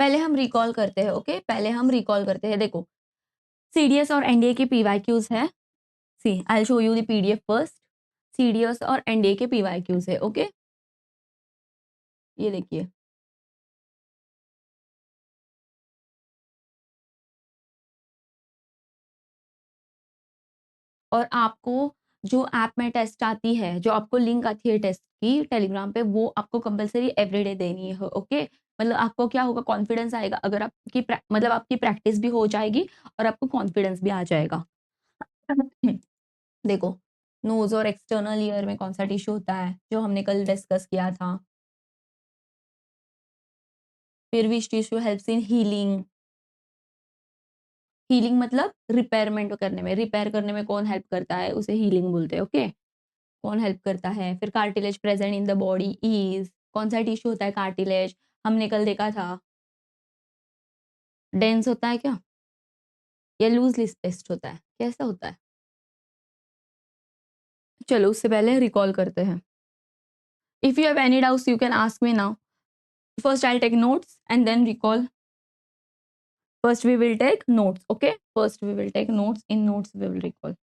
पहले हम रिकॉल करते हैं, ओके, पहले हम रिकॉल करते हैं। देखो सीडीएस और एनडीए के पीवाईक्यूज है। See I show you the PDF first. CDS और एनडीए के पीवाईक्यूज है, ओके, ये देखिए। और आपको जो ऐप में टेस्ट आती है, जो आपको लिंक आती है टेस्ट की टेलीग्राम पे, वो आपको कंपलसरी एवरीडे देनी है, ओके। मतलब आपको क्या होगा, कॉन्फिडेंस आएगा, अगर आपकी मतलब आपकी प्रैक्टिस भी हो जाएगी और आपको कॉन्फिडेंस भी आ जाएगा। देखो नोज और एक्सटर्नल ईयर में कौन सा टिश्यू होता है, जो हमने कल डिस्कस किया था। फिर which tissue helps in healing. Healing मतलब रिपेयरमेंट करने में, रिपेयर करने में कौन हेल्प करता है, उसे हीलिंग बोलते हैं, ओके। कौन हेल्प करता है। फिर cartilage present in the body is, कौन सा टिश्यू होता है कार्टिलेज, हमने कल देखा था। डेंस होता है क्या, या लूजली स्पेस्ड होता है, कैसा होता है। चलो उससे पहले रिकॉल करते हैं। If you have any doubts you can ask me now. First I take notes and then recall. First we will take notes, okay? First we will take notes. In notes we will recall.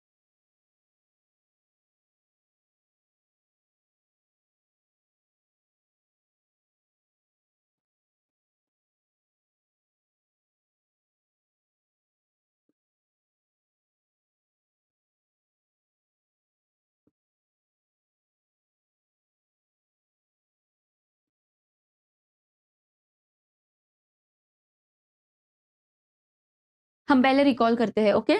हम पहले recall करते हैं, okay.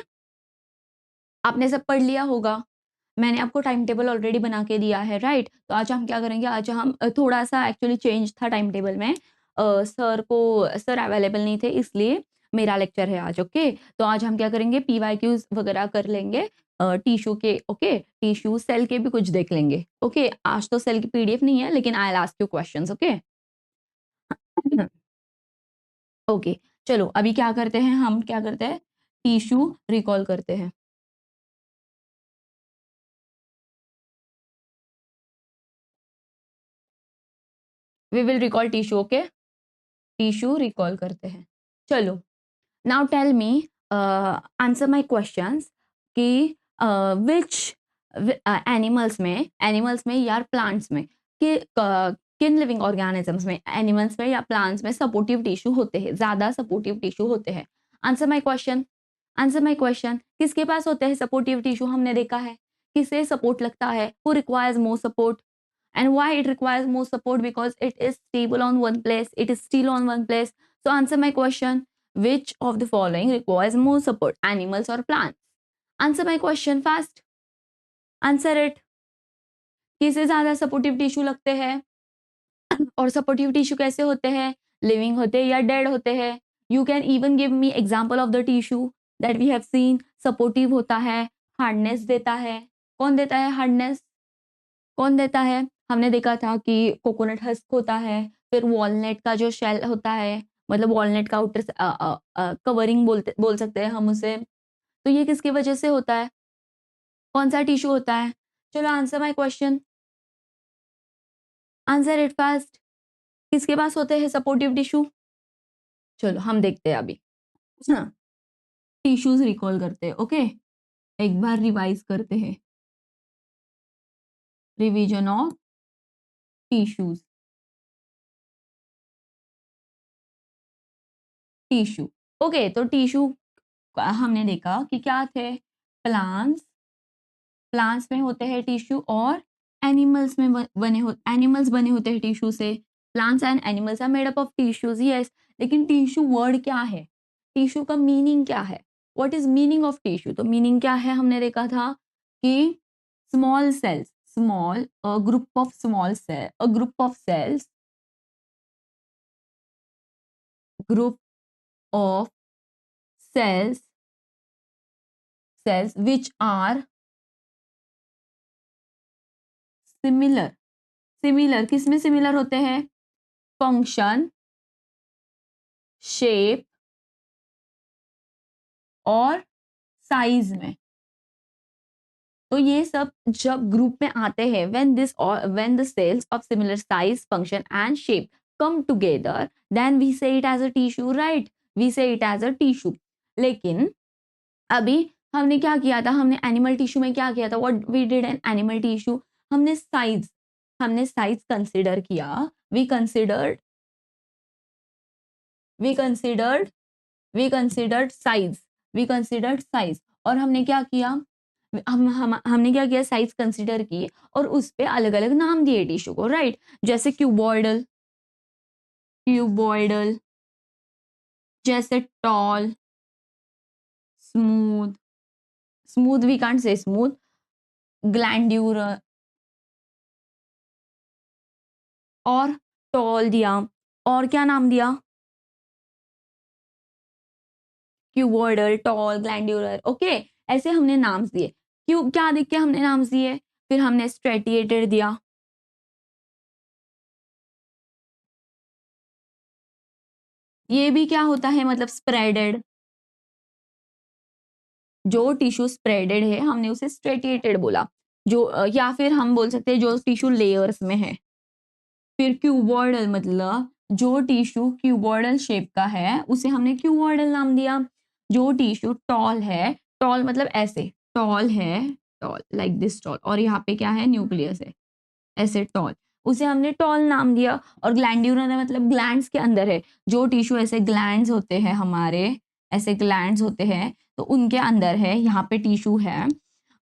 आपने सब पढ़ लिया होगा, मैंने आपको टाइम टेबल ऑलरेडी बना के दिया है, राइट। तो आज हम क्या करेंगे, आज हम थोड़ा सा एक्चुअली चेंज था टाइम टेबल में। सर अवेलेबल नहीं थे, इसलिए मेरा लेक्चर है आज, ओके। तो आज हम क्या करेंगे, पीवाईक्यूज वगैरह कर लेंगे टिश्यू के, ओके। टिश्यू सेल के भी कुछ देख लेंगे, ओके। आज तो सेल की पीडीएफ नहीं है, लेकिन I will ask you questions, okay. Okay चलो अभी क्या करते हैं, हम क्या करते हैं, टिश्यू रिकॉल करते हैं। We will recall tissue, okay. Tissue recall करते हैं। चलो now tell me, answer my questions कि विच एनिमल्स में या प्लांट्स में कि किन लिविंग ऑर्गेनिजम्स में, एनिमल्स में या प्लांट्स में सपोर्टिव टिश्यू होते हैं, ज्यादा सपोर्टिव टिश्यू होते हैं। Answer my question, answer my question. किसके पास होते हैं सपोर्टिव टिश्यू, हमने देखा है किसे सपोर्ट लगता है, who requires more support. And why it requires more support? Because it is stable on one place, it is still on one place. So answer my question, which of the following requires more support, animals or plants? Answer my question fast, answer it। किसे ज्यादा supportive tissue लगते हैं, और supportive tissue कैसे होते हैं, living होते हैं या डेड होते हैं। You can even give me example of the tissue that we have seen. Supportive होता है, हार्डनेस देता है, कौन देता है हार्डनेस, कौन देता है, हमने देखा था कि कोकोनट हस्क होता है, फिर वॉलनट का जो शेल होता है, मतलब वॉलनट का आउटर कवरिंग बोल सकते हैं हम उसे। तो ये किसकी वजह से होता है, कौन सा टिश्यू होता है। चलो answer my question, answer it fast. किसके पास होते हैं सपोर्टिव टिश्यू, चलो हम देखते हैं अभी। हाँ टिश्यूज रिकॉल करते हैं, ओके। एक बार रिवाइज करते हैं, revision of tissues. Tissue, okay. तो टिश्यू हमने देखा कि क्या थे, प्लांट्स, प्लांट्स में होते हैं टिश्यू, और एनिमल्स में एनिमल्स बने होते हैं टिश्यू से। Plants and animals are made up of tissues, yes. लेकिन टिश्यू वर्ड क्या है, टिश्यू का मीनिंग क्या है, what is meaning of tissue. तो मीनिंग क्या है, हमने देखा था कि small cells, small group of small cell, a group of cells, group of cells, cells which are similar, similar किस में सिमिलर होते हैं, फंक्शन, शेप और साइज में। तो ये सब जब ग्रुप में आते हैं, when the cells of similar size, function and shape come together, then we say it as a tissue, right? We say it as a tissue. लेकिन अभी हमने क्या किया था, हमने एनिमल टिश्यू में क्या किया था, what we did in animal tissue, हमने साइज कंसिडर किया, वी कंसिडर्ड साइज, और हमने क्या किया, हमने क्या किया, साइज कंसिडर की और उस पे अलग अलग नाम दिए टिश्यू को, राइट? जैसे क्यूबॉइडल, जैसे tall, smooth we can't say smooth, glandular और टॉल दिया, और क्या नाम दिया, क्यूबॉइडल, टॉल, ग्लैंड्यूलर, ओके, ऐसे हमने नाम्स दिए। क्यों, क्या देख के हमने नाम्स दिए, फिर हमने स्ट्रेटिएटेड दिया, ये भी क्या होता है, मतलब स्प्रेडेड, जो टिश्यू स्प्रेडेड है हमने उसे स्ट्रेटिएटेड बोला, जो या फिर हम बोल सकते हैं जो टिश्यू लेयर्स में है। फिर क्यूबॉइडल मतलब जो टिश्यू क्यूबॉइडल शेप का है उसे हमने क्यूबॉइडल नाम दिया। जो टिश्यू टॉल है, टॉल मतलब ऐसे टॉल है, टॉल लाइक दिस टॉल, और यहाँ पे क्या है, न्यूक्लियस है, ऐसे टॉल, उसे हमने टॉल नाम दिया। और ग्लैंड्यूलर है मतलब ग्लैंड्स के अंदर है, जो टिश्यू ऐसे ग्लैंड्स होते हैं हमारे, ऐसे ग्लैंड्स होते हैं तो उनके अंदर है, यहाँ पे टिश्यू है,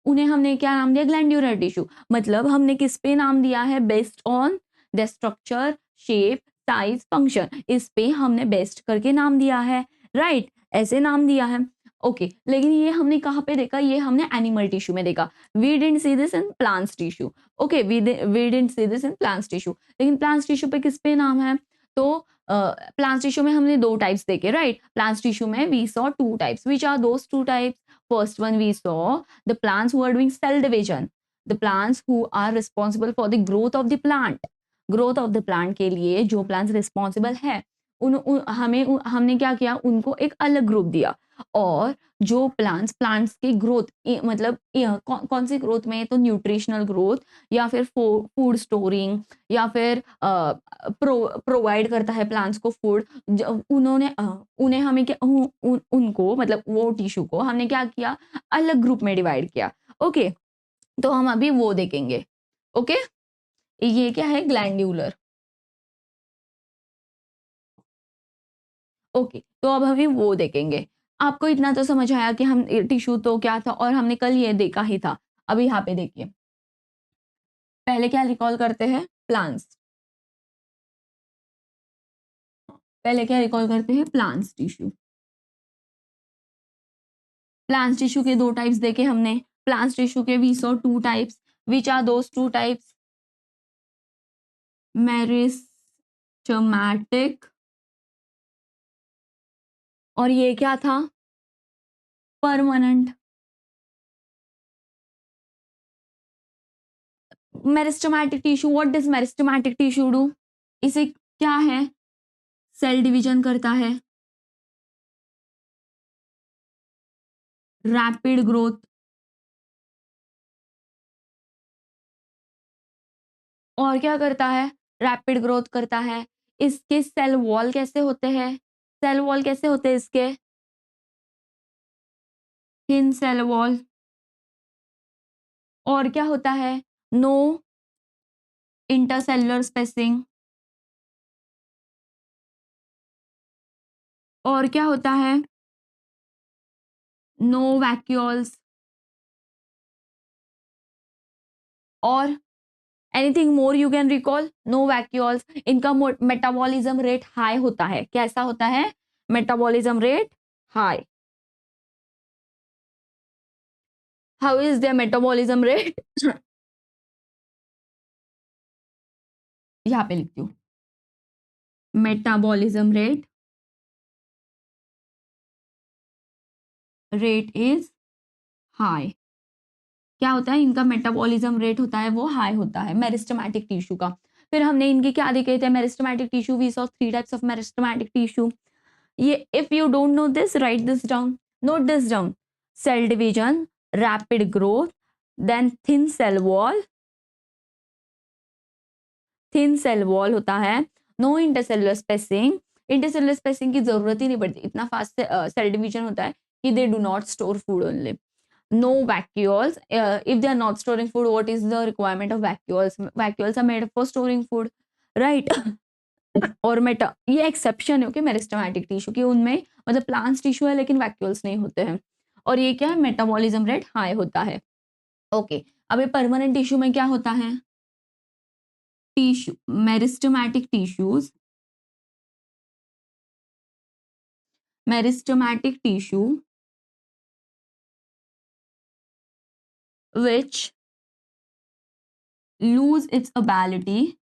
उन्हें हमने क्या नाम दिया, ग्लैंड्यूलर टिश्यू। मतलब हमने किस पे नाम दिया है, based on the structure, shape, size, function, इस पे हमने बेस्ड करके नाम दिया है, राइट? ऐसे नाम दिया है, ओके। लेकिन ये हमने कहाँ पे देखा, ये हमने एनिमल टिश्यू में देखा, we didn't see this in plants tissue, okay, we didn't see this in plants tissue. लेकिन प्लांट्स टिश्यू पे किस पे नाम है, तो प्लांट्स टिश्यू में हमने 2 टाइप्स देखे, राइट? प्लांट्स टिश्यू में we saw 2 types, which are those 2 types? First one we saw the plants who are doing cell division, the plants who are responsible for the growth of the plant, growth of the plant के लिए जो plants responsible है हमने क्या किया, उनको एक अलग ग्रुप दिया। और जो प्लांट्स की ग्रोथ मतलब कौन सी ग्रोथ में, तो न्यूट्रिशनल ग्रोथ या फिर फूड स्टोरिंग या फिर प्रोवाइड करता है प्लांट्स को फूड, उन्हें हमें क्या उनको मतलब वो टिश्यू को हमने क्या किया, अलग ग्रुप में डिवाइड किया, ओके। तो हम अभी वो देखेंगे, ओके। ये क्या है, ग्लैंड्यूलर, ओके। तो अब हमें वो देखेंगे। आपको इतना तो समझ आया कि हम टिश्यू तो क्या था, और हमने कल ये देखा ही था। अभी यहाँ पे देखिए, पहले क्या रिकॉल करते हैं, प्लांट्स, पहले क्या रिकॉल करते हैं, प्लांट्स टिश्यू। प्लांट्स टिश्यू के 2 टाइप्स देखे हमने, प्लांट्स टिश्यू के we saw 2 types, which are those 2 types? Meristematic, और ये क्या था, permanent. Meristematic tissue, what does meristematic tissue do? इसे क्या है, सेल डिवीजन करता है, रैपिड ग्रोथ, और क्या करता है, रैपिड ग्रोथ करता है। इसके सेल वॉल कैसे होते हैं, सेल वॉल कैसे होते हैं इसके, थिन सेल वॉल, और क्या होता है, नो इंटरसेलुलर स्पेसिंग, और क्या होता है, नो वैक्यूल्स, और anything more you can recall, no vacuoles. इनका मेटाबॉलिज्म रेट हाई होता है, कैसा होता है, metabolism rate high. How is their metabolism rate यहाँ पे लिखती हूँ, मेटाबॉलिज्म रेट इज हाई। क्या होता है, इनका मेटाबॉलिज्म रेट होता है वो हाई होता है, मेरिस्टेमेटिक टिश्यू का। फिर हमने इनके क्या देखे थे, meristematic tissue, we saw 3 types of meristematic tissue. ये if you don't know this, write this down, note this down, cell division, rapid growth, then thin cell wall होता है, no intercellular spacing, intercellular spacing की जरूरत ही नहीं पड़ती, इतना fast cell division होता है कि they do not store food only. No vacuoles. If they are not storing food, what is the requirement of vacuoles? Vacuoles are made for storing food, right? और Meta ये exception है okay meristematic tissue की, उनमें मतलब plants tissue है लेकिन vacuoles नहीं होते हैं. और ये क्या है, मेटाबॉलिज्म रेट हाई होता है. ओके, अब ये परमानेंट टिश्यू में क्या होता है, tissue meristematic tissues, meristematic tissue which lose its ability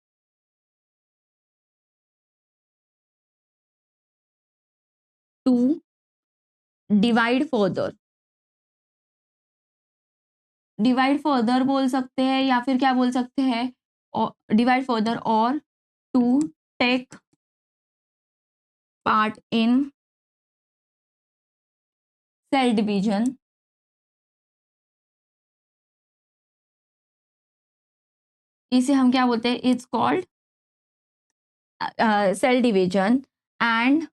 to divide further. Divide further बोल सकते हैं या फिर क्या बोल सकते हैं, डिवाइड फर्दर और to take part in cell division. इसे हम क्या बोलते हैं, it's called cell division and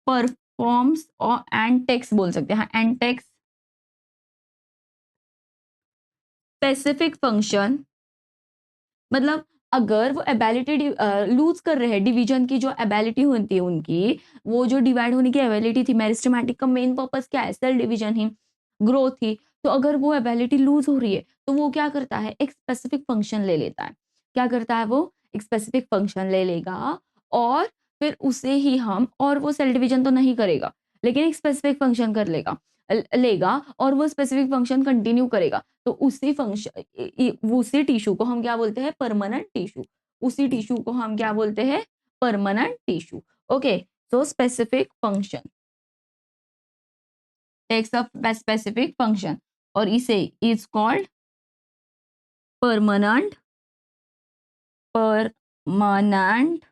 performs और एंड टेक्स बोल सकते हैं, एंड टेक्स स्पेसिफिक फंक्शन. मतलब अगर वो एबिलिटी लूज कर रहे हैं, डिवीजन की जो एबिलिटी होती है उनकी, वो जो डिवाइड होने की एबिलिटी थी, मेरिस्टेमेटिक का मेन पर्पस क्या है, सेल डिवीजन ही, ग्रोथ ही. तो अगर वो एबिलिटी लूज हो रही है तो वो क्या करता है, एक स्पेसिफिक फंक्शन ले लेता है. क्या करता है वो, एक स्पेसिफिक फंक्शन ले लेगा और फिर उसे ही हम, और वो सेल डिवीजन तो नहीं करेगा लेकिन एक स्पेसिफिक फंक्शन कर लेगा, लेगा और वो स्पेसिफिक फंक्शन कंटिन्यू करेगा. तो उसी फंक्शन, उसी टिश्यू को हम क्या बोलते हैं, परमानेंट टिश्यू. उसी टिश्यू को हम क्या बोलते हैं, permanent tissue. Okay, so specific function takes a specific function और इसे is called permanent, permanent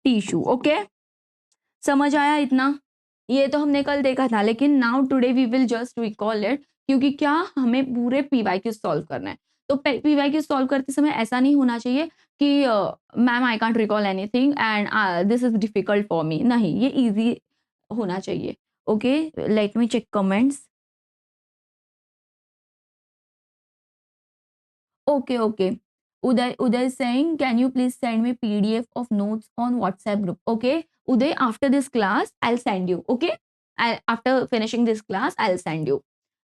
tissue. Okay, समझ आया इतना, ये तो हमने कल देखा था लेकिन now today we will just recall it, क्योंकि क्या हमें पूरे पीवाईक्यू सॉल्व करना है. तो पीवाईक्यू सॉल्व करते समय ऐसा नहीं होना चाहिए कि ma'am I can't recall anything and this is difficult for me, नहीं, ये इजी होना चाहिए. Okay, let me check comments. Okay, okay. Uday is saying, can you please send me PDF of notes on WhatsApp group? Okay, Uday, after this class, I'll send you. Okay, after finishing this class, I'll send you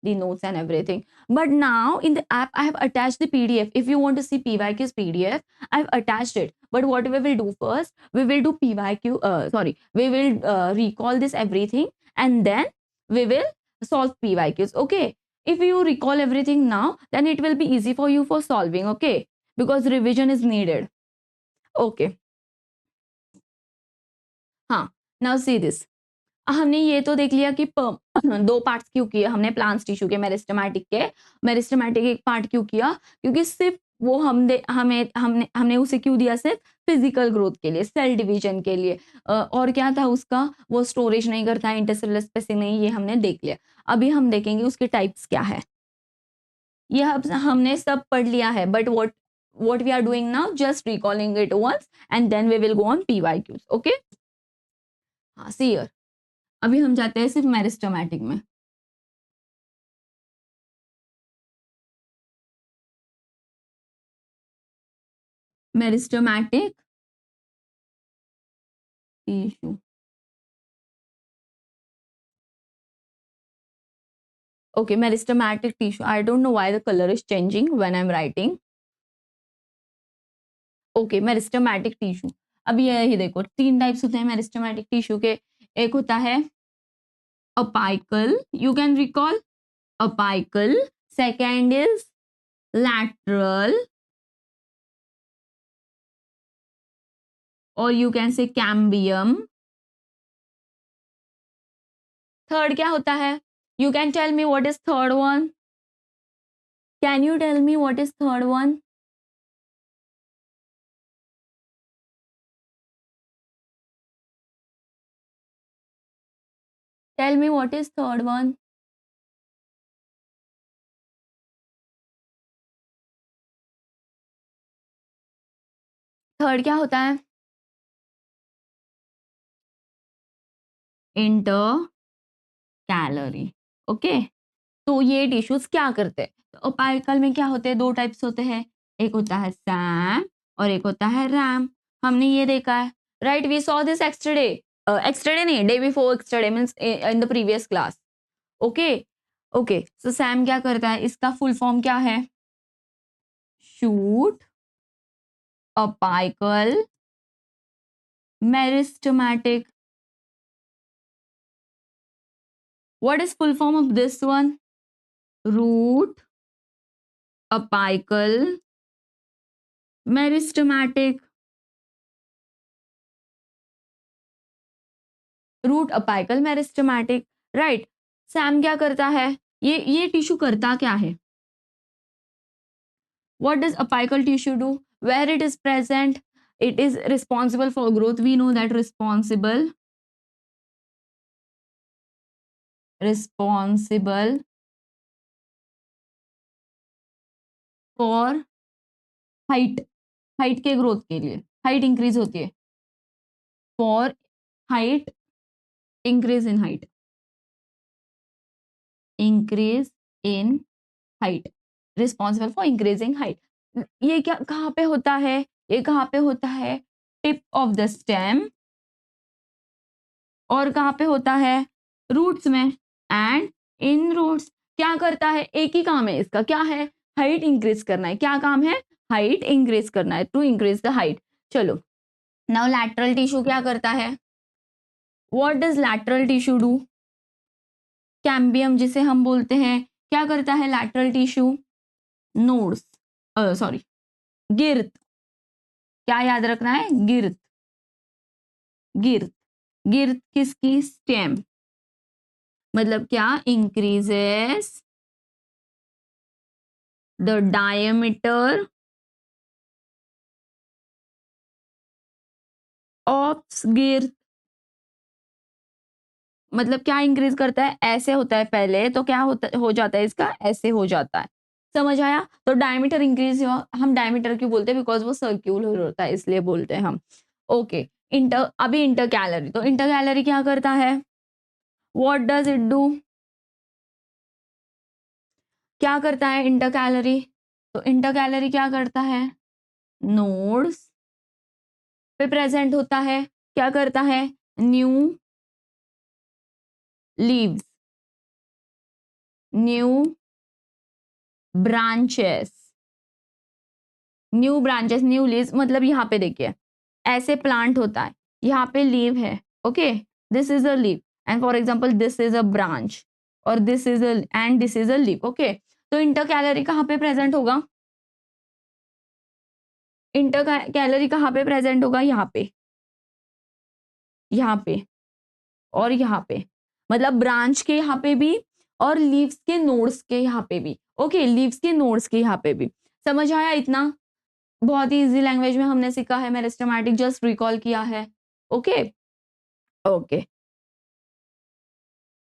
the notes and everything. But now in the app, I have attached the PDF. If you want to see PYQ's PDF, I've attached it. But what we will do first, we will do PYQ. We will recall this everything and then we will solve PYQs. Okay. If you recall everything now, then it will be easy for you for solving, okay? Because revision is needed. Okay. हाँ, now see this. हमने ये तो देख लिया कि दो parts क्यों किए हमने प्लांट्स टिश्यू के, मेरिस्टेमेटिक एक पार्ट क्यों किया, क्योंकि सिर्फ वो हमें हमने हमने उसे क्यों दिया, सिर्फ फिजिकल ग्रोथ के लिए, सेल डिवीजन के लिए. और क्या था उसका, वो स्टोरेज नहीं करता, इंटरसेलुलर स्पेसिंग नहीं, ये हमने देख लिया. अभी हम देखेंगे उसके टाइप्स क्या है. ये हमने सब पढ़ लिया है, but what we are doing now, just recalling it once and then we will go on PYQs. Okay, हाँ, see here. अभी हम जाते हैं सिर्फ मेरिस्टेमेटिक में. Meristematic tissue. Okay, meristematic tissue. I don't know why the color is changing when I'm writing. Okay, meristematic tissue. अभी यही देखो, तीन टाइप्स होते हैं मेरिस्टेमेटिक टिश्यू के. एक होता है apical, you can recall apical. Second is lateral, or you can say cambium. Third क्या होता है? You can tell me what is third one? Can you tell me what is third one? Tell me what is third one? Third क्या होता है? Inter calorie. Okay, तो ये tissues क्या करते हैं? तो अपाइकल में क्या होते हैं? दो टाइप्स होते हैं, एक होता है सैम और एक होता है रैम। हमने ये देखा है, right? We saw this yesterday, yesterday नहीं, day before yesterday, means in the previous class. Okay, okay, so SAM क्या करता है? इसका फुल फॉर्म क्या है? Shoot apical meristematic. What is full form of this one? Root apical meristematic. Root apical meristematic, right? SAM क्या करता है? ये टिश्यू करता क्या है? What does apical tissue do? Where it is present? It is responsible for growth. We know that responsible for height, height के growth के लिए, हाइट इंक्रीज होती है, for height, increase in height, increase in height, responsible for increasing height. ये क्या कहाँ पे होता है? ये कहाँ पे होता है? Tip of the stem. और कहाँ पे होता है? रूट्स में। एंड इन रूट्स क्या करता है? एक ही काम है इसका, क्या है? हाइट इंक्रीज करना है। क्या काम है? हाइट इंक्रीज करना है, टू इंक्रीज द हाइट। चलो, नाउ लैटरल टिश्यू क्या करता है? What does lateral tissue do? Cambium जिसे हम बोलते हैं, क्या करता है lateral tissue? Nodes, sorry, girth. क्या याद रखना है? गिर्त, गिर्त, गिर्त किसकी? स्टेम। मतलब क्या? Increases the diameter of girth. मतलब क्या इंक्रीज करता है? ऐसे होता है पहले, तो क्या होता हो जाता है इसका? ऐसे हो जाता है। समझ आया? तो डायमीटर इंक्रीज हुआ। हम डायमीटर क्यों बोलते हैं? बिकॉज वो सर्क्यूलर होता है, इसलिए बोलते हैं हम। ओके, इंटर, अभी इंटर कैलोरी। तो इंटर कैलोरी क्या करता है? What does it do? क्या करता है इंटर कैलोरी? तो इंटर कैलोरी क्या करता है? नोड्स पे प्रेजेंट होता है। क्या करता है? New leaves, new branches, new branches, new leaves. मतलब यहाँ पे देखिए, ऐसे प्लांट होता है, यहाँ पे लीव है। Okay, this is a leaf, and for example this is a branch, और this is a, and this is a leaf. Okay, तो इंटर कैलोरी कहाँ पे प्रेजेंट होगा? इंटर कैलोरी कहाँ पे प्रेजेंट होगा? यहाँ पे, यहाँ पे और यहाँ पे। मतलब ब्रांच के यहाँ पे भी और लीव्स के नोड्स के यहाँ पे भी। ओके, लीव्स के नोड्स के यहाँ पे भी। समझ आया इतना? बहुत ही इजी लैंग्वेज में हमने सीखा है, मेरिस्टेमेटिक जस्ट रिकॉल किया है। ओके, ओके,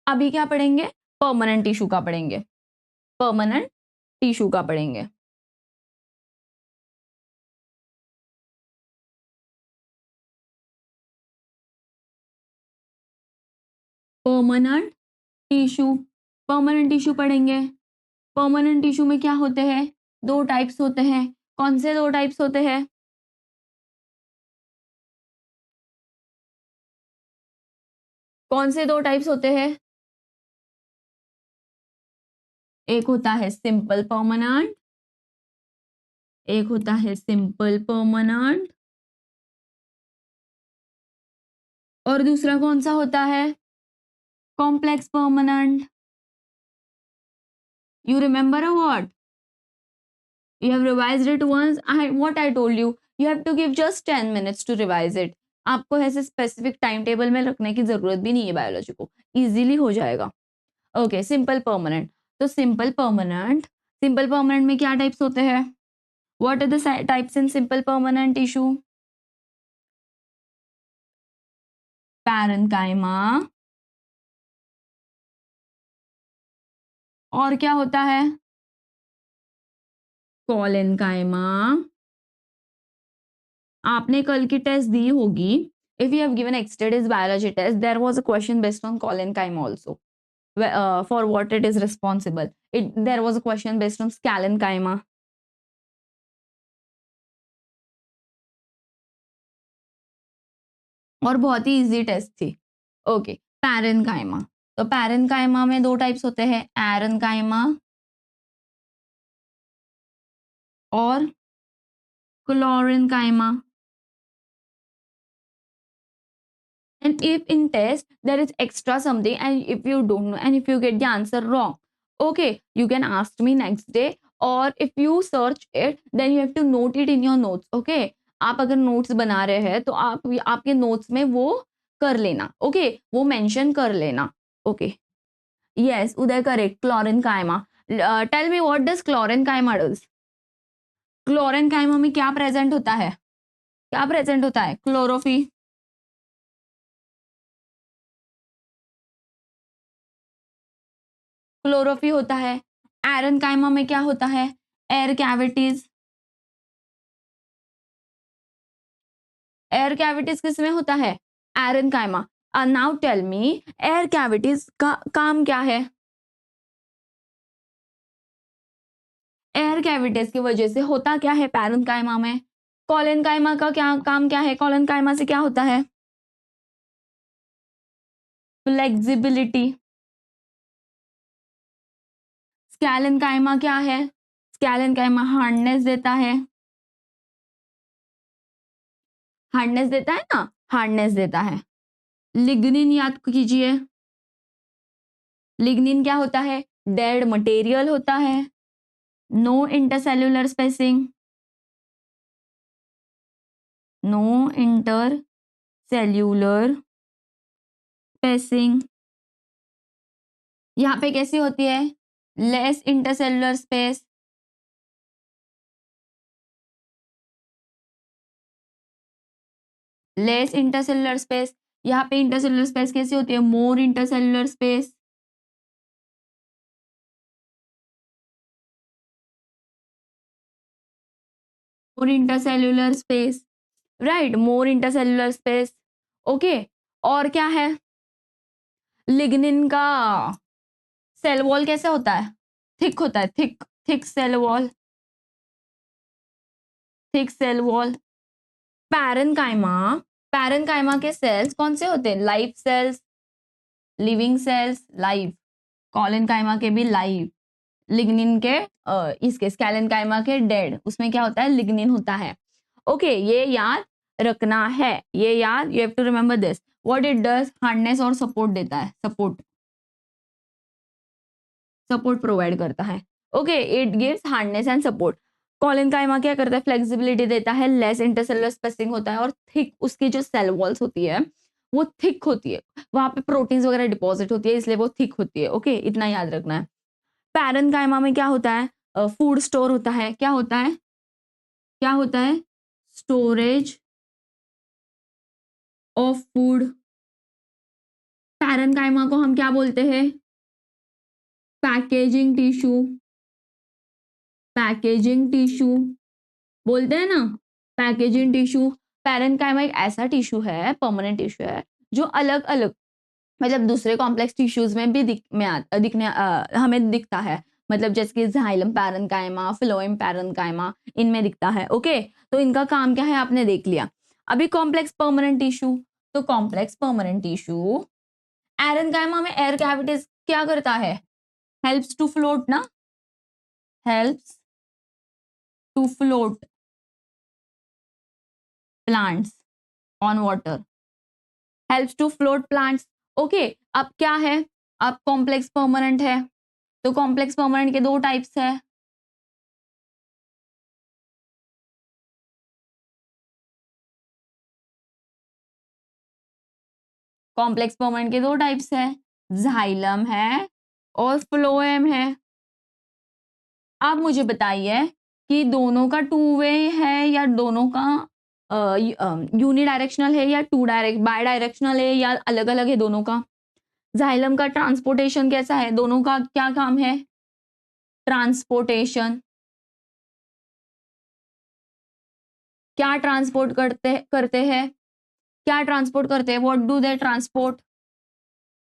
अभी क्या पढ़ेंगे? परमानेंट टिश्यू का पढ़ेंगे, परमानेंट टिश्यू का पढ़ेंगे। परमानेंट टिश्यू, परमानेंट टिश्यू पढ़ेंगे। परमानेंट टिश्यू में क्या होते हैं? दो टाइप्स होते हैं। कौन से दो टाइप्स होते हैं? कौन से दो टाइप्स होते हैं? एक होता है सिंपल परमानेंट, एक होता है सिंपल परमानेंट, और दूसरा कौन सा होता है? Complex permanent. You remember what? You have revised it once. What I told you, you have to give just 10 minutes to revise it. आपको ऐसे स्पेसिफिक टाइम टेबल में रखने की जरूरत भी नहीं है, बायोलॉजी को इजीली हो जाएगा। Okay, simple permanent. तो सिंपल परमानेंट में क्या टाइप्स होते हैं? What are the types in simple permanent tissue? Parenchyma, और क्या होता है? कोलेनकाइमा, आपने कल की टेस्ट दी होगी. If you have given extended biology test, there was a question based on collenchyma also. For what it is responsible. There was a question based on scalenchyma. और बहुत ही इजी टेस्ट थी. Okay, parenchyma. तो parenchyma में दो types होते हैं, aerenchyma और chlorenchyma. And if in test there is extra something and if you don't know and if you get the answer wrong, okay, you can ask me next day, or if you search it then you have to note it in your notes. Okay, आप अगर notes बना रहे हैं तो आप आपके notes में वो कर लेना. Okay, वो mention कर लेना. Okay, yes, Uday correct. Chlorine tell me what does chlorine does. Chlorenchyma में क्या प्रेजेंट होता है? क्या प्रेजेंट होता है? क्लोरोफिल. क्लोरोफिल होता है. एरेनकाइमा में क्या होता है? Air cavities. एयर कैविटीज किस में होता है? Aerenchyma. Now tell me, air cavities का काम क्या है? एयर कैविटीज की वजह से होता क्या है पैरेनकाइमा में? कोलेनकाइमा का क्या काम क्या है? कोलेनकाइमा से क्या होता है? फ्लेक्सिबिलिटी. स्कैलेनकाइमा क्या है? स्कैलेनकाइमा हार्डनेस देता है. हार्डनेस देता है ना, हार्डनेस देता है. लिग्निन याद कीजिए. लिग्निन क्या होता है? डेड मटेरियल होता है. No intercellular spacing. No intercellular spacing. यहाँ पे कैसी होती है? Less intercellular space. Less intercellular space. यहाँ पे इंटरसेल्यूलर स्पेस कैसी होती है? More intercellular space. More intercellular space. Right, more intercellular space. Okay, और क्या है? लिग्निन का सेल वॉल कैसे होता है? थिक होता है. Thick thick cell wall. Thick cell wall. Parenchyma. Parenchyma के सेल्स कौन से होते हैं? Live cells, living cells, live. Collenchyma के भी लाइव. लिग्निन के इसके स्कैलेनकाइमा के डेड. उसमें क्या होता है? लिग्निन होता है. ओके, ये याद रखना है. ये याद, you have to remember this. What it does? Hardness और सपोर्ट देता है. सपोर्ट, सपोर्ट प्रोवाइड करता है. Okay, it gives hardness and support. Collenchyma क्या करता है? फ्लेक्सिबिलिटी देता है. लेस इंटरसेलुलर स्पेसिंग होता है और थिक, उसकी जो सेल वॉल्स होती है वो थिक होती है. वहां पे प्रोटीन्स वगैरह डिपॉजिट होती है, इसलिए वो थिक होती है. ओके, इतना याद रखना है. पैरेनकाइमा में क्या होता है? फूड स्टोर होता है. क्या होता है? क्या होता है? Storage of food. पैरेनकाइमा को हम क्या बोलते हैं? Packaging tissue. पैकेजिंग टिश्यू बोलते हैं ना, पैकेजिंग टिश्यू. पैरेनकाइमा एक ऐसा टिश्यू है, परमानेंट टिश्यू है, जो अलग अलग, मतलब दूसरे कॉम्प्लेक्स टिश्यूज में भी हमें दिखता है. मतलब जैसे कि जाइलम पैरेनकाइमा, फ्लोएम पैरेनकाइमा, इनमें दिखता है. ओके, तो इनका काम क्या है आपने देख लिया. अभी कॉम्प्लेक्स परमानेंट टिश्यू. तो कॉम्प्लेक्स परमानेंट टिश्यू, एरेनकाइमा में एयर कैविटीज क्या करता है? हेल्प्स टू फ्लोट ना, helps to float plants on water. Helps to float plants. Okay, अब क्या है? अब कॉम्प्लेक्स परमानेंट है. तो कॉम्प्लेक्स परमानेंट के दो टाइप्स है. कॉम्प्लेक्स परमानेंट के दो टाइप्स है, जाइलम है और फ्लोएम है. आप मुझे बताइए कि दोनों का टू वे है या दोनों का यूनिडायरेक्शनल है या बाय डायरेक्शनल है या अलग अलग है दोनों का? जाइलम का ट्रांसपोर्टेशन कैसा है? दोनों का क्या काम है? ट्रांसपोर्टेशन. क्या ट्रांसपोर्ट करते हैं, क्या ट्रांसपोर्ट करते हैं, what do they transport,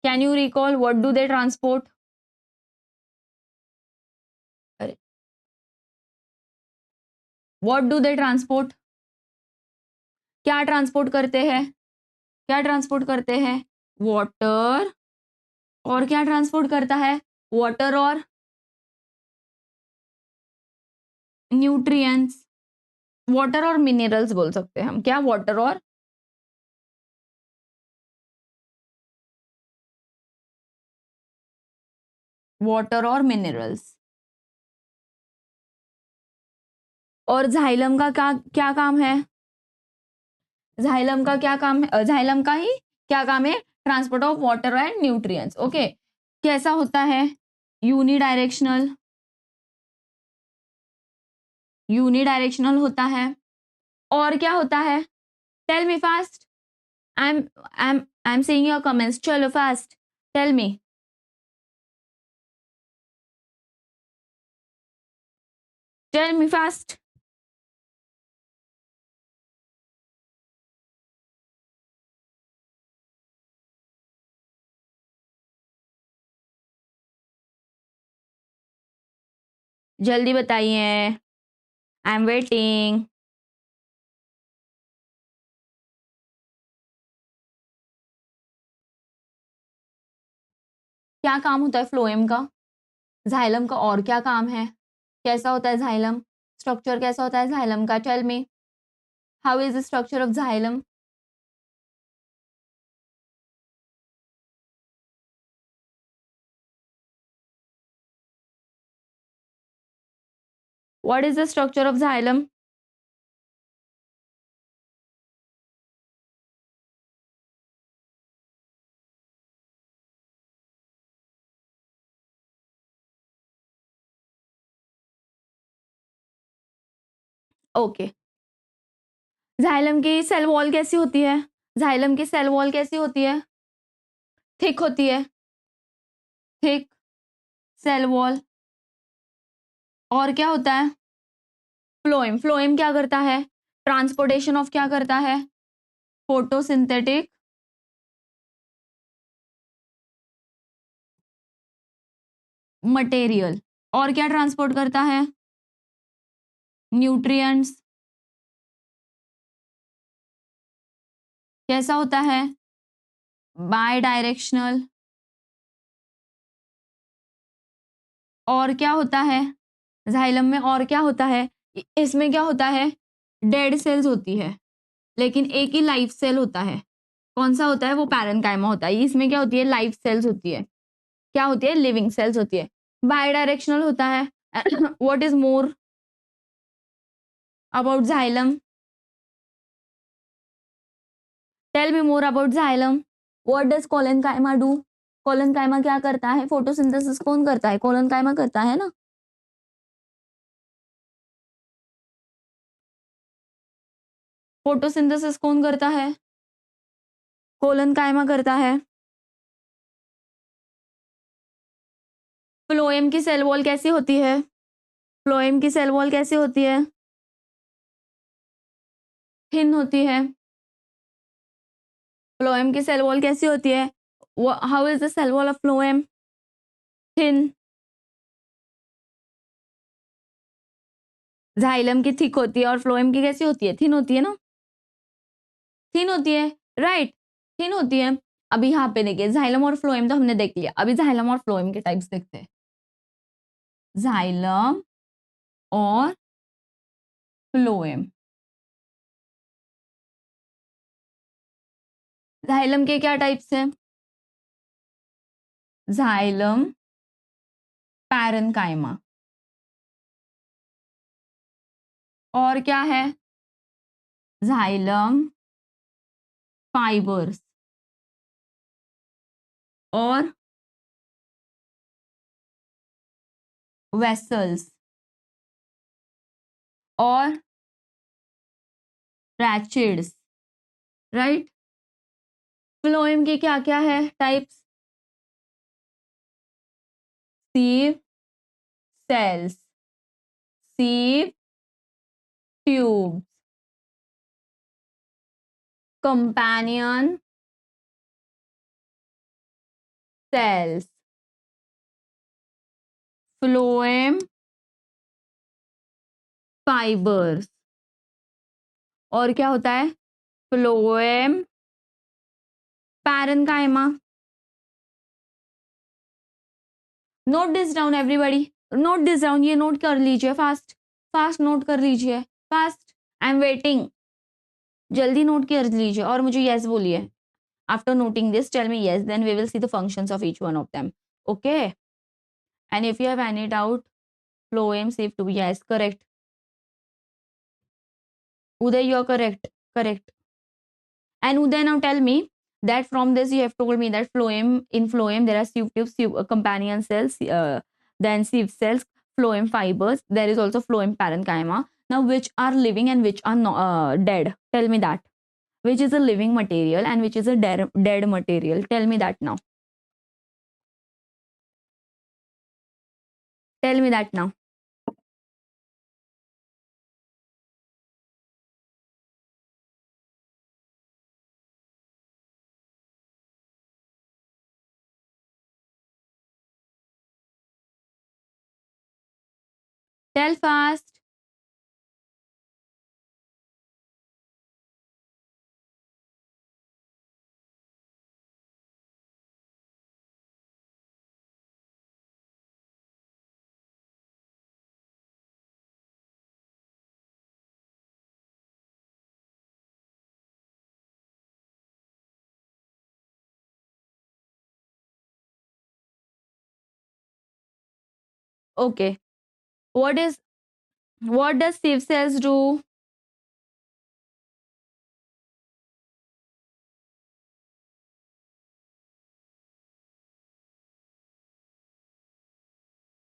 can you recall what do they transport, what do they transport, क्या ट्रांसपोर्ट करते हैं, क्या ट्रांसपोर्ट करते हैं, वाटर, और क्या ट्रांसपोर्ट करता है, वाटर और न्यूट्रिएंट्स, वाटर और मिनरल्स बोल सकते हैं हम, क्या, वाटर और मिनरल्स। और जाइलम का क्या क्या काम है, जाइलम का क्या काम है, जाइलम का ही क्या काम है, transport of water and nutrients. Okay, कैसा होता है, यूनिडायरेक्शनल, यूनिडायरेक्शनल होता है। और क्या होता है, tell me fast, I am seeing your comments, चलो fast, tell me, tell me fast. जल्दी बताइए, आई एम वेटिंग। क्या काम होता है फ्लोएम का, जाइलम का और क्या काम है, कैसा होता है जाइलम, स्ट्रक्चर कैसा होता है जाइलम का, tell me, how is the structure of xylem. What is the structure of xylem. Okay, xylem की सेल वॉल कैसी होती है, जाइलम की सेल वॉल कैसी होती है, थिक होती है, थिक सेल वॉल। और क्या होता है, फ्लोएम, फ्लोएम क्या करता है, ट्रांसपोर्टेशन ऑफ क्या करता है, फोटोसिंथेटिक मटेरियल। और क्या ट्रांसपोर्ट करता है, न्यूट्रिएंट्स। कैसा होता है, बाय डायरेक्शनल। और क्या होता है, जाइलम में और क्या होता है, इसमें क्या होता है, डेड सेल्स होती है, लेकिन एक ही लाइफ सेल होता है, कौन सा होता है, वो पैरेन्काइमा होता है। इसमें क्या होती है, लाइफ सेल्स होती है, क्या होती है, लिविंग सेल्स होती है। बाय डायरेक्शनल होता है। What is more about xylem, tell me more about xylem, what does collenchyma do, collenchyma क्या करता है, फोटोसिंथेसिस कौन करता है, कोलेनकाइमा करता है ना। फोटोसिंथेसिस कौन करता है, कोलेनकाइमा करता है। फ्लोएम की सेल वॉल कैसी होती है, फ्लोएम की सेल वॉल कैसी होती है, थिन होती है। फ्लोएम की सेल वॉल कैसी होती है, how is the cell wall of phloem, thin. Xylem की थिक होती है और फ्लोएम की कैसी होती है, थिन होती है ना, थिन होती है, राइट, थिन होती है। अभी यहाँ पे देखिए, जाइलम और फ्लोएम तो हमने देख लिया, अभी जाइलम और फ्लोएम के टाइप्स देखते हैं। जाइलम और फ्लोएम, जाइलम के क्या टाइप्स हैं, जाइलम पैरेन्काइमा, और क्या है, जाइलम फाइबर्स, और वेसल्स, और रैचिड्स, राइट। फ्लोएम के क्या क्या है types, sieve cells, sieve tubes, companion cells, phloem fibres, और क्या होता है? Phloem parenchyma. Note this down everybody, note this down, ये नोट कर लीजिए, फास्ट फास्ट नोट कर लीजिए, फास्ट, आई एम वेटिंग, जल्दी नोट कर लीजिए और मुझे यस बोलिए। After noting this tell me yes, then we will see the functions of each one of them, okay? And if you have any doubt, phloem safe to be yes, correct. Uday, you are correct, correct. And Uday, now tell me that from this you have told me that phloem, in phloem there are sieve tubes, companion cells, then sieve cells, phloem fibers. There is also phloem parenchyma. Now, which are living and which are dead? Tell me that. Which is a living material and which is a dead material? Tell me that now. Tell me that now. Tell fast. Okay. What is, what does sieve cells do?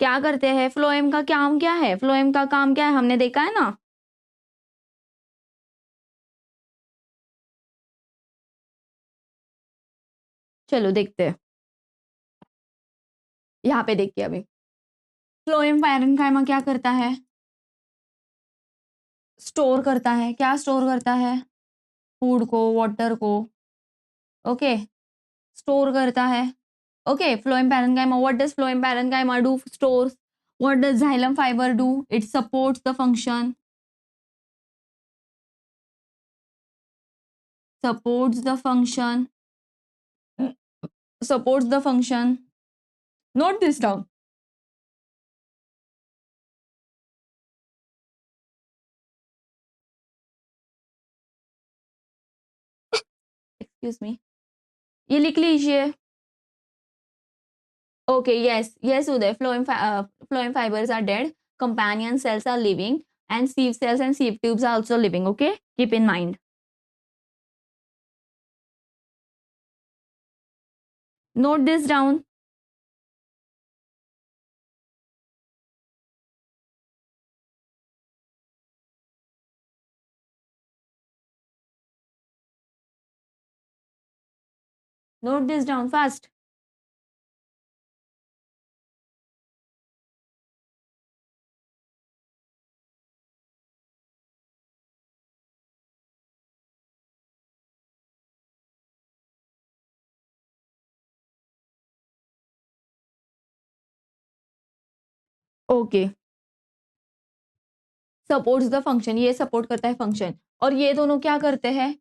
क्या करते हैं? Phloem का काम क्या है? Phloem का काम क्या है? हमने देखा है ना। चलो देखते हैं, यहाँ पे देखिए अभी। फ्लोएम पैरेन्काइमा क्या करता है? स्टोर करता है। क्या स्टोर करता है? फूड को, वाटर को, ओके, स्टोर करता है। Okay, phloem parenchyma, what does phloem parenchyma do? Stores. What does xylem fiber do? It supports the function, supports the function, supports the function. Note this down. Excuse me, ये लिख लीजिए। Okay, yes, yes, Uday. Phloem fibers are dead. Companion cells are living, and sieve cells and sieve tubes are also living. Okay, keep in mind. Note this down. Note this down fast. Okay. Supports the function. ये support करता है function. और ये दोनों क्या करते हैं?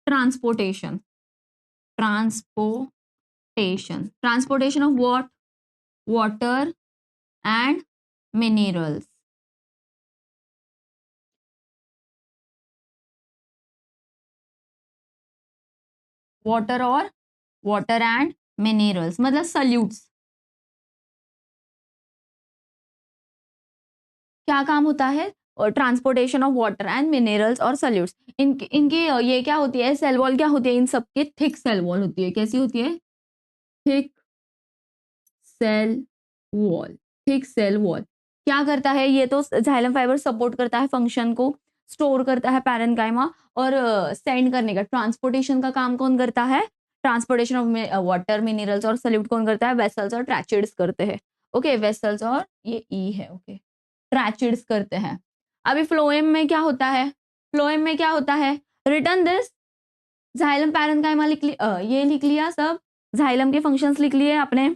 Transportation. Transportation. Transportation of what? Water and minerals. Water और water and minerals. मतलब solutes. क्या काम होता है? Transportation of water and minerals और सॉल्यूट्स। इनकी ये क्या होती है? सेल वॉल क्या होती है? इन सबकी थिक सेल वॉल होती है। कैसी होती है? Thick cell wall. Thick cell wall क्या करता है? ये तो जाइलम फाइबर सपोर्ट करता है फंक्शन को, स्टोर करता है पैरेन्काइमा, और सेंड करने का, ट्रांसपोर्टेशन का काम कौन करता है? ट्रांसपोर्टेशन ऑफ वाटर, मिनरल्स और सॉल्यूट कौन करता है? वेसल्स और ट्रैचिड्स करते हैं। ओके, वेसल्स और ये ई है, ओके, ट्रैचिड्स करते हैं। अभी फ्लोएम में क्या होता है? फ्लोएम में क्या होता है? रिटर्न दिस, जाइलम पैरेन्काइमा ये लिख लिया सब, जाइलम के फंक्शंस लिख लिए आपने।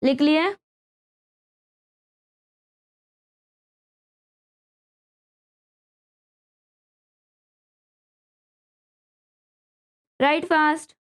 लिख लिए? Right fast.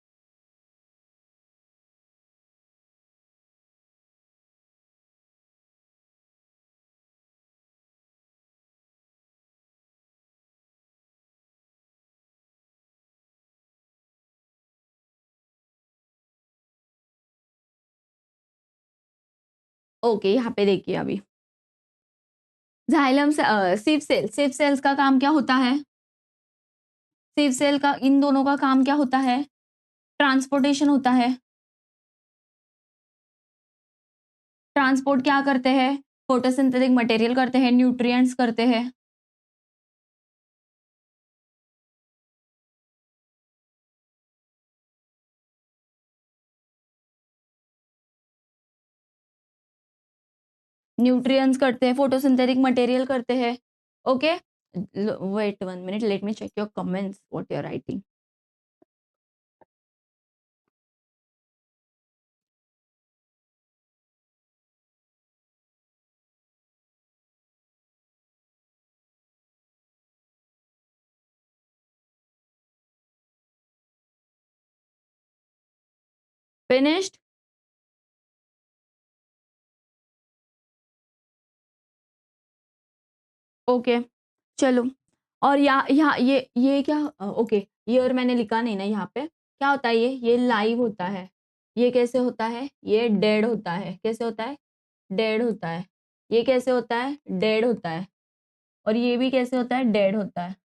ओके, यहाँ पे देखिए अभी जाइलम से सिव सेल्स का काम क्या होता है? सिव सेल का इन दोनों का काम क्या होता है? ट्रांसपोर्टेशन होता है। ट्रांसपोर्ट क्या करते हैं? फोटोसिंथेटिक मटेरियल करते हैं, न्यूट्रिएंट्स करते हैं। न्यूट्रिएंट्स करते हैं, फोटोसिंथेटिक मटेरियल करते हैं। Okay, wait 1 minute, let me check your comments what you are writing. Finished? Okay, चलो। और यहाँ ये क्या? ओके, ईयर मैंने लिखा नहीं ना यहाँ पे। क्या होता है ये लाइव होता है। ये कैसे होता है? ये डेड होता है। कैसे होता है? डेड होता है। ये कैसे होता है? डेड होता है। और ये भी कैसे होता है? डेड होता है।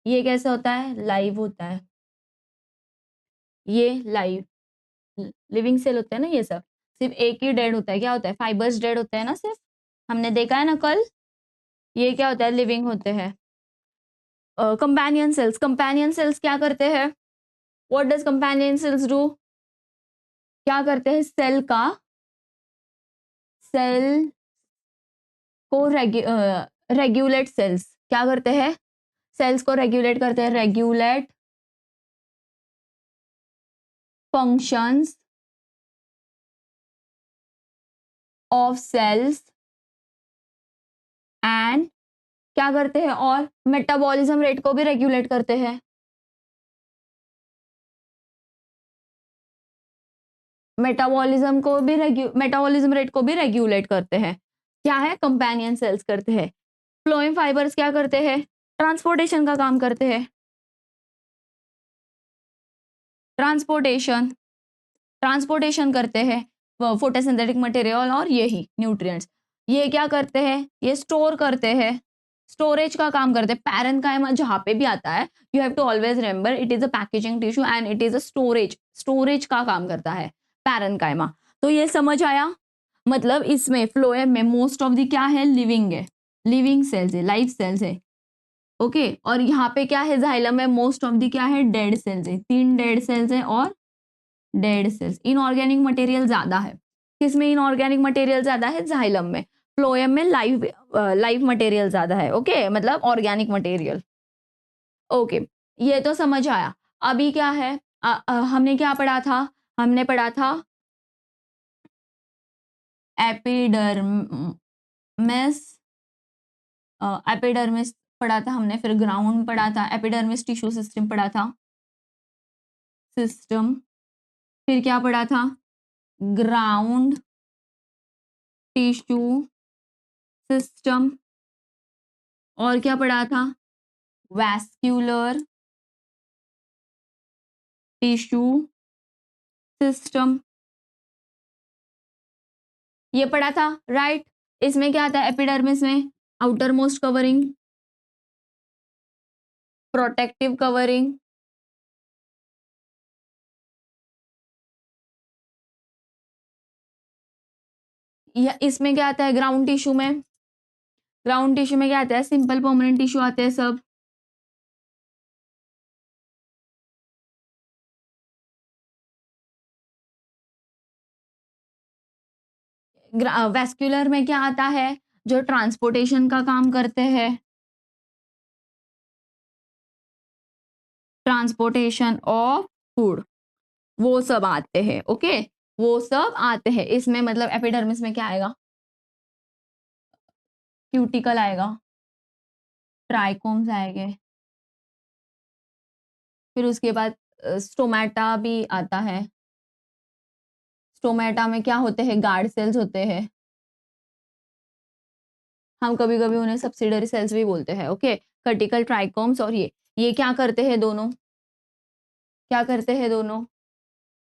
ये कैसे होता है? लाइव होता है। ये लाइव लिविंग सेल होता है ना ये सब। सिर्फ एक ही डेड होता है। क्या होता है? फाइबर्स डेड होते हैं ना सिर्फ। हमने देखा है ना कल। ये क्या होता है? लिविंग होते हैं। कंपेनियन सेल्स क्या करते हैं? What does companion cells do? क्या करते हैं? सेल को रेगुलेट सेल्स क्या करते हैं? सेल्स को रेगुलेट करते हैं। Regulate functions of cells and क्या करते हैं? और मेटाबॉलिज्म रेट को भी रेगुलेट करते हैं। मेटाबॉलिज्म रेट को भी रेगुलेट करते हैं। क्या है? कंपेनियन सेल्स करते हैं। फ्लोएम फाइबर्स क्या करते हैं? ट्रांसपोर्टेशन का काम करते हैं। ट्रांसपोर्टेशन ट्रांसपोर्टेशन करते हैं फोटोसिंथेटिक मटेरियल और यही न्यूट्रिएंट्स। ये क्या करते हैं? ये स्टोर करते हैं। स्टोरेज का काम करते हैं। पैरेन्काइमा जहाँ पे भी आता है, you have to always remember it is a packaging tissue and it is a storage का काम करता है पैरेन्काइमा। तो ये समझ आया? मतलब इसमें फ्लोएम में मोस्ट ऑफ द क्या है? लिविंग है, लिविंग सेल्स है, लाइव सेल्स है। ओके, और यहाँ पे क्या है? जाइलम में मोस्ट ऑफ द क्या है? डेड सेल्स है। 3 डेड सेल्स है और डेड सेल्स। इनऑर्गेनिक मटेरियल ज्यादा है। किसमें इनऑर्गेनिक मटेरियल ज्यादा है? जाइलम में। फ्लोएम में लाइव मटेरियल ज्यादा है। ओके, मतलब ऑर्गेनिक मटेरियल। ओके, ये तो समझ आया। अभी क्या है? हमने क्या पढ़ा था? हमने पढ़ा था एपिडर्मिस। एपिडर्मिस पढ़ा था हमने, फिर ग्राउंड पढ़ा था, एपिडर्मिस टिश्यू सिस्टम पढ़ा था। फिर क्या पढ़ा था? Ground tissue system. और क्या पढ़ा था? Vascular tissue system. ये पढ़ा था, राइट? इसमें क्या आता है? एपिडर्मिस में outer most covering, protective covering. या इसमें क्या आता है? ग्राउंड टिश्यू में क्या आता है? सिंपल परमानेंट टिश्यू आते हैं सब। वेस्क्यूलर में क्या आता है, जो ट्रांसपोर्टेशन का काम करते हैं, ट्रांसपोर्टेशन ऑफ फूड, वो सब आते हैं। ओके, वो सब आते हैं इसमें। मतलब एपिडर्मिस में क्या आएगा, क्यूटिकल आएगा, ट्राइकोम्स आएंगे, फिर उसके बाद स्टोमेटा भी आता है। स्टोमेटा में क्या होते हैं, गार्ड सेल्स होते हैं, हम कभी कभी उन्हें सब्सिडरी सेल्स भी बोलते हैं। ओके, कर्टिकल ट्राइकोम्स और ये क्या करते हैं दोनों, क्या करते हैं दोनों,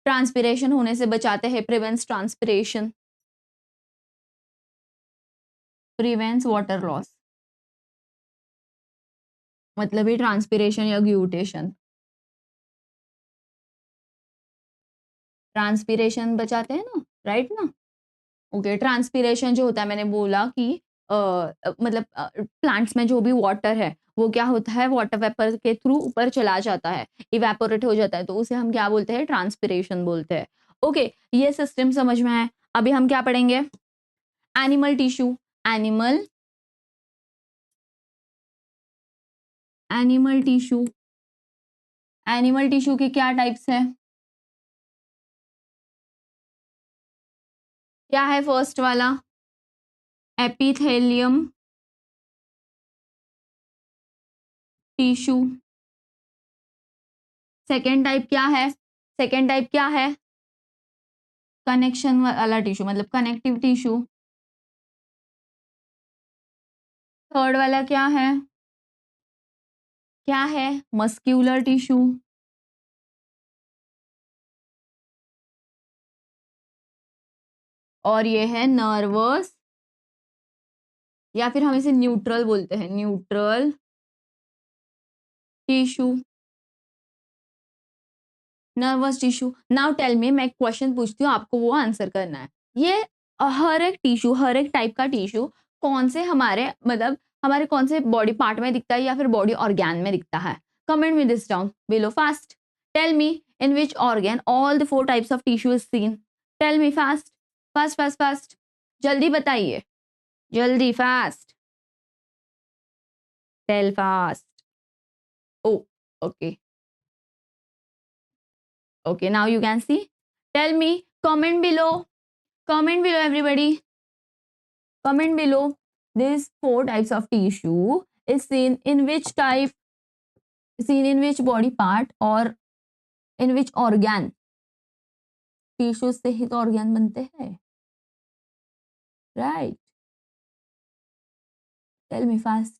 ट्रांसपिरेशन होने से बचाते हैं, prevents transpiration, prevents water loss, मतलब ये ट्रांसपिरेशन या ग्यूटेशन, ट्रांसपिरेशन बचाते हैं ना, राइट ना। ओके, ट्रांसपिरेशन जो होता है, मैंने बोला कि मतलब प्लांट्स में जो भी वाटर है वो क्या होता है, वाटर वेपर के थ्रू ऊपर चला जाता है, इवेपोरेट हो जाता है, तो उसे हम क्या बोलते हैं, ट्रांसपिरेशन बोलते हैं। ओके, ये सिस्टम समझ में आए। अभी हम क्या पढ़ेंगे, animal tissue. Animal animal tissue, animal tissue के क्या टाइप्स है, क्या है फर्स्ट वाला, एपिथेलियम टिश्यू। सेकेंड टाइप क्या है, सेकेंड टाइप क्या है, कनेक्शन वाला टिश्यू, मतलब कनेक्टिव टिश्यू। थर्ड वाला क्या है, क्या है, मस्क्यूलर टिश्यू। और ये है नर्वस, या फिर हम इसे न्यूट्रल बोलते हैं, neutral tissue, nervous tissue. Now tell me, मैं एक क्वेश्चन पूछती हूँ, आपको वो आंसर करना है। ये हर एक टिश्यू, हर एक टाइप का टिश्यू कौन से हमारे, मतलब हमारे कौन से बॉडी पार्ट में दिखता है या फिर बॉडी ऑर्गेन में दिखता है, comment me this down below fast. Tell me in which organ all the 4 types of tissue is seen. Tell me fast, fast fast fast, जल्दी बताइए, जल्दी fast, tell fast. Oh, okay, okay, now you can see. Tell me, comment below everybody, comment below. These 4 types of tissue is seen in which type, seen in which body part or in which organ, tissue से ही तो organ बनते हैं, right, tell me fast.